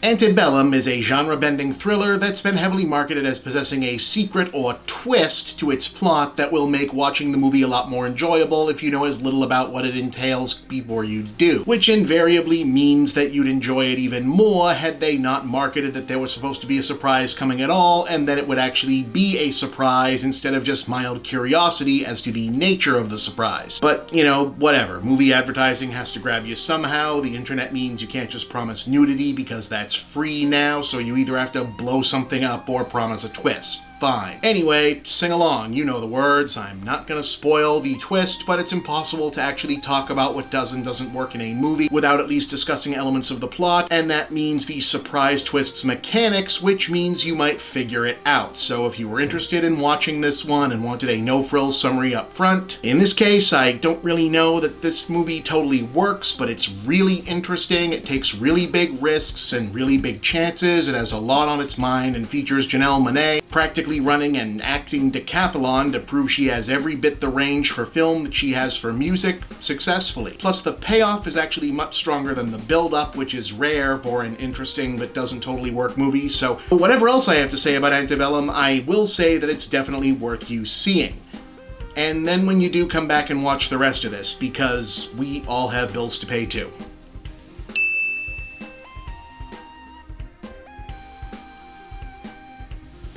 Antebellum is a genre-bending thriller that's been heavily marketed as possessing a secret or twist to its plot that will make watching the movie a lot more enjoyable if you know as little about what it entails before you do, which invariably means that you'd enjoy it even more had they not marketed that there was supposed to be a surprise coming at all, and then it would actually be a surprise instead of just mild curiosity as to the nature of the surprise. But, you know, whatever. Movie advertising has to grab you somehow. The internet means you can't just promise nudity because that's free now, so you either have to blow something up or promise a twist. Fine. Anyway, sing along. You know the words. I'm not gonna spoil the twist, but it's impossible to actually talk about what does and doesn't work in a movie without at least discussing elements of the plot, and that means the surprise twist's mechanics, which means you might figure it out. So if you were interested in watching this one and wanted a no-frills summary up front, in this case, I don't really know that this movie totally works, but it's really interesting. It takes really big risks and really big chances. It has a lot on its mind and features Janelle Monae practically running an acting decathalon to prove she has every bit the range for film that she has for music successfully. Plus the payoff is actually much stronger than the build-up, which is rare for an interesting but doesn't totally work movie. So whatever else I have to say about Antebellum, I will say that it's definitely worth you seeing. And then when you do, come back and watch the rest of this, because we all have bills to pay too.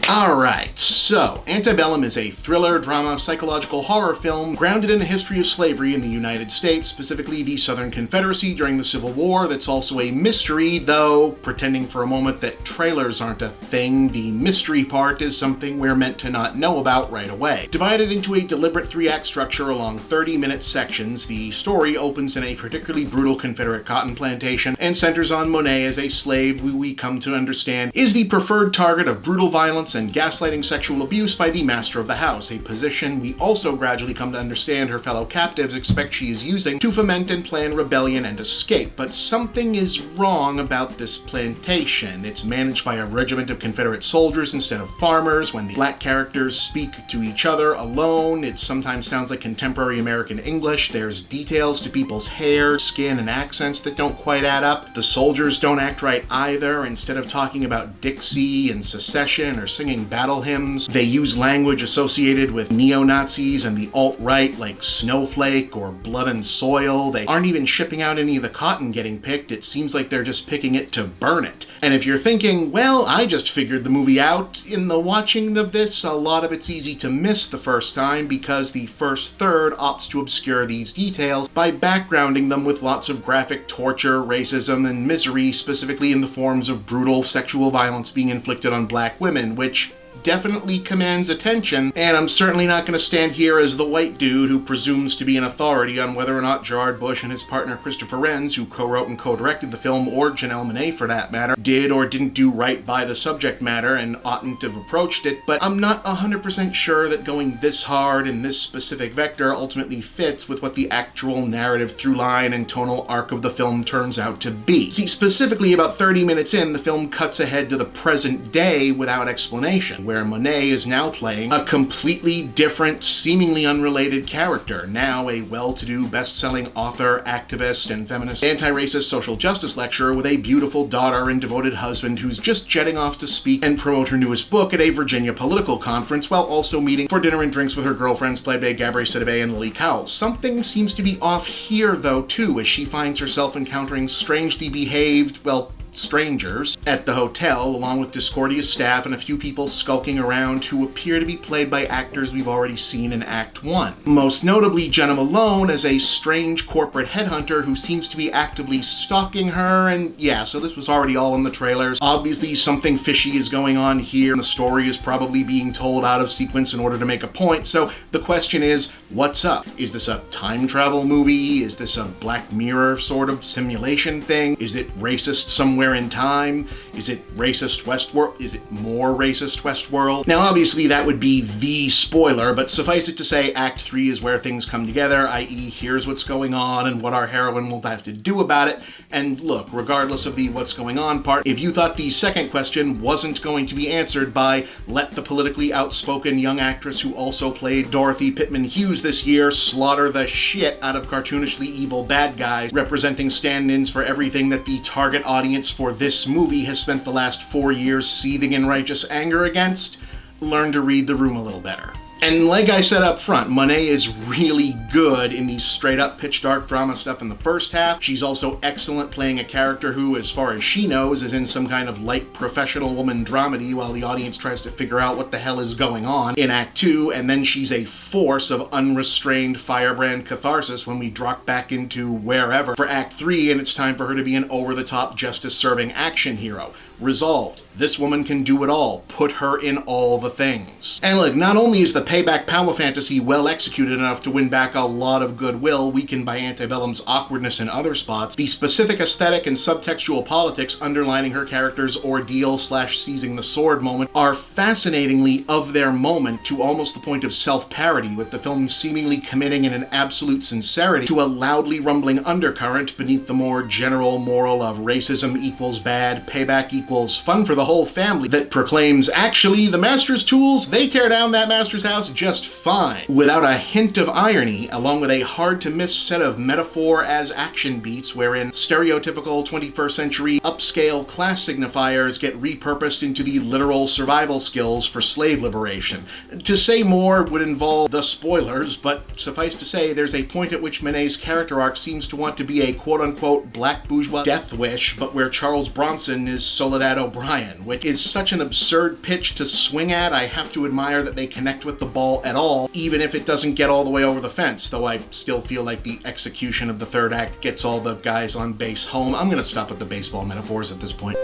Alright, so Antebellum is a thriller, drama, psychological horror film grounded in the history of slavery in the United States, specifically the Southern Confederacy during the Civil War. That's also a mystery, though, pretending for a moment that trailers aren't a thing, the mystery part is something we're meant to not know about right away. Divided into a deliberate three-act structure along 30-minute sections, the story opens in a particularly brutal Confederate cotton plantation and centers on Monae as a slave who we come to understand is the preferred target of brutal violence and gaslighting sexual abuse by the master of the house, a position we also gradually come to understand her fellow captives expect she is using to foment and plan rebellion and escape. But something is wrong about this plantation. It's managed by a regiment of Confederate soldiers instead of farmers. When the black characters speak to each other alone, it sometimes sounds like contemporary American English. There's details to people's hair, skin, and accents that don't quite add up. The soldiers don't act right either. Instead of talking about Dixie and secession or singing battle hymns, they use language associated with neo-Nazis and the alt-right like snowflake or blood and soil. They aren't even shipping out any of the cotton getting picked. It seems like they're just picking it to burn it. And if you're thinking, well, I just figured the movie out, in the watching of this, a lot of it's easy to miss the first time because the first third opts to obscure these details by backgrounding them with lots of graphic torture, racism, and misery, specifically in the forms of brutal sexual violence being inflicted on black women, which definitely commands attention, and I'm certainly not going to stand here as the white dude who presumes to be an authority on whether or not Gerard and his partner Christopher Renz, who co-wrote and co-directed the film, or Janelle Monae for that matter, did or didn't do right by the subject matter and oughtn't to have approached it, but I'm not 100% sure that going this hard in this specific vector ultimately fits with what the actual narrative through line and tonal arc of the film turns out to be. See, specifically about 30 minutes in, the film cuts ahead to the present day without explanation, where Monae is now playing a completely different, seemingly unrelated character, now a well-to-do, best-selling author, activist, and feminist anti-racist social justice lecturer with a beautiful daughter and devoted husband who's just jetting off to speak and promote her newest book at a Virginia political conference, while also meeting for dinner and drinks with her girlfriends played by Gabrielle Sidibe and Lily Cowell. Something seems to be off here, though, too, as she finds herself encountering strangely behaved, well, strangers at the hotel, along with discordious staff and a few people skulking around who appear to be played by actors we've already seen in Act 1. Most notably, Janelle Monae as a strange corporate headhunter who seems to be actively stalking her, and yeah, so this was already all in the trailers. Obviously, something fishy is going on here, and the story is probably being told out of sequence in order to make a point, so the question is, what's up? Is this a time travel movie? Is this a Black Mirror sort of simulation thing? Is it racist somewhere in time? Is it racist Westworld? Is it more racist Westworld? Now, obviously, that would be the spoiler, but suffice it to say, Act 3 is where things come together, i.e. here's what's going on and what our heroine will have to do about it. And look, regardless of the what's going on part, if you thought the second question wasn't going to be answered by let the politically outspoken young actress who also played Dorothy Pittman Hughes this year slaughter the shit out of cartoonishly evil bad guys representing stand-ins for everything that the target audience audience for this movie has spent the last 4 years seething in righteous anger against, learn to read the room a little better. And like I said up front, Monae is really good in the straight-up pitch-dark drama stuff in the first half. She's also excellent playing a character who, as far as she knows, is in some kind of light professional woman dramedy while the audience tries to figure out what the hell is going on in Act 2, and then she's a force of unrestrained firebrand catharsis when we drop back into wherever for Act 3, and it's time for her to be an over-the-top justice-serving action hero. Resolved. This woman can do it all. Put her in all the things. And look, not only is the payback power fantasy well executed enough to win back a lot of goodwill weakened by Antebellum's awkwardness in other spots, the specific aesthetic and subtextual politics underlining her character's ordeal/seizing the sword moment are fascinatingly of their moment to almost the point of self-parody, with the film seemingly committing in an absolute sincerity to a loudly rumbling undercurrent beneath the more general moral of racism equals bad, payback equals fun for the whole family that proclaims, actually, the master's tools, they tear down that master's house just fine, without a hint of irony, along with a hard-to-miss set of metaphor as action beats wherein stereotypical 21st century upscale class signifiers get repurposed into the literal survival skills for slave liberation. To say more would involve the spoilers, but suffice to say, there's a point at which Monae's character arc seems to want to be a quote-unquote black bourgeois death wish, but where Charles Bronson is Soledad O'Brien, which is such an absurd pitch to swing at. I have to admire that they connect with the ball at all, even if it doesn't get all the way over the fence, though I still feel like the execution of the third act gets all the guys on base home. I'm gonna stop with the baseball metaphors at this point.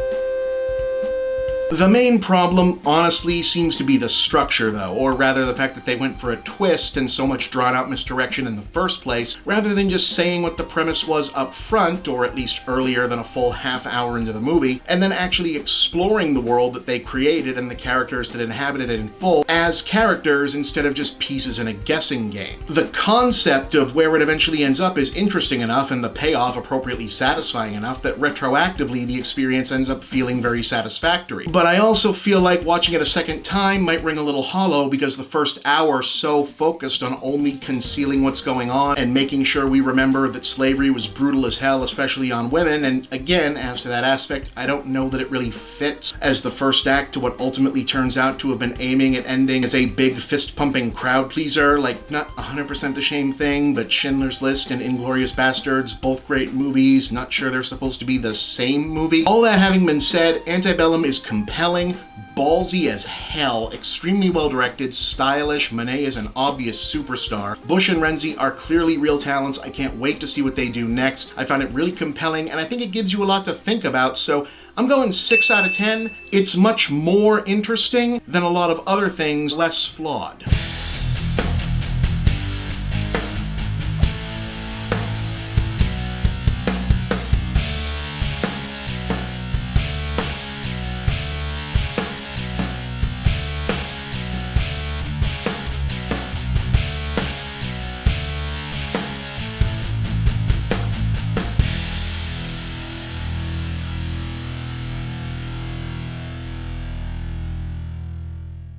The main problem, honestly, seems to be the structure, though, or rather the fact that they went for a twist and so much drawn-out misdirection in the first place, rather than just saying what the premise was up front, or at least earlier than a full half hour into the movie, and then actually exploring the world that they created and the characters that inhabited it in full as characters instead of just pieces in a guessing game. The concept of where it eventually ends up is interesting enough and the payoff appropriately satisfying enough that retroactively the experience ends up feeling very satisfactory. But I also feel like watching it a second time might ring a little hollow because the first hour so focused on only concealing what's going on and making sure we remember that slavery was brutal as hell, especially on women. And again, as to that aspect, I don't know that it really fits as the first act to what ultimately turns out to have been aiming at ending as a big fist-pumping crowd pleaser. Like, not 100% the same thing, but Schindler's List and Inglourious Bastards, both great movies. Not sure they're supposed to be the same movie. All that having been said, Antebellum is compelling, ballsy as hell, extremely well directed, stylish. Monae is an obvious superstar. Bush and Renz are clearly real talents. I can't wait to see what they do next. I found it really compelling, and I think it gives you a lot to think about, so I'm going 6 out of 10. It's much more interesting than a lot of other things less flawed.